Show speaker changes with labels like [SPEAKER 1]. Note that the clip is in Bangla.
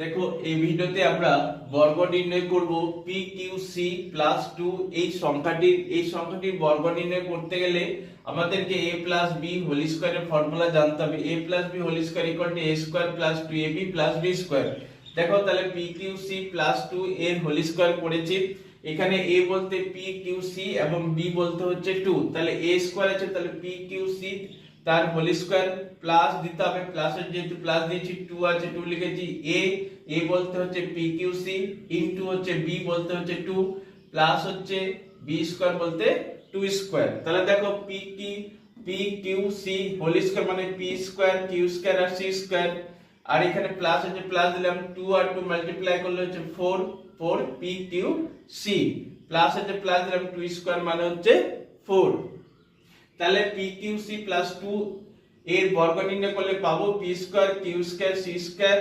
[SPEAKER 1] দেখো এই ভিডিওতে আমরা বর্গ নির্ণয় করব পি কিউ সি প্লাস 2 এই সংখ্যাটির বর্গ নির্ণয় করতে গেলে আমাদেরকে a প্লাস বি হোল স্কয়ারের ফর্মুলা জানতে হবে। a plus B whole square equal to a square plus 2ab plus b square. দেখো তাহলে পি কিউ সি প্লাস 2 এর হোল স্কয়ার করেছি। এখানে a বলতে পি কিউ সি এবং b বলতে হচ্ছে 2, তাহলে a স্কয়ার আছে, তাহলে পি কিউ সি তার হোল স্কয়ার প্লাস দিতে হবে, প্লাসের যেহেতু প্লাস দিয়েছি 2 আছে 2 লিখেছি। a বলতে হচ্ছে পি কিউ সি ইনটু হচ্ছে b বলতে হচ্ছে 2 প্লাস হচ্ছে b স্কয়ার বলতে 2 স্কয়ার। তাহলে দেখো P Q C whole square মানে p স্কয়ার কিউ স্কয়ার আর c স্কয়ার, আর এখানে প্লাস হচ্ছে প্লাস দিলাম 2 আর 2 মাল্টিপ্লাই করলে হচ্ছে 4 পি কিউ সি প্লাস হচ্ছে প্লাস দিলাম 2 স্কয়ার মানে হচ্ছে 4। তাহলে পি কিউ সি প্লাস 2 এর বর্গ নির্ণয় করলে পাবো P square Q square C square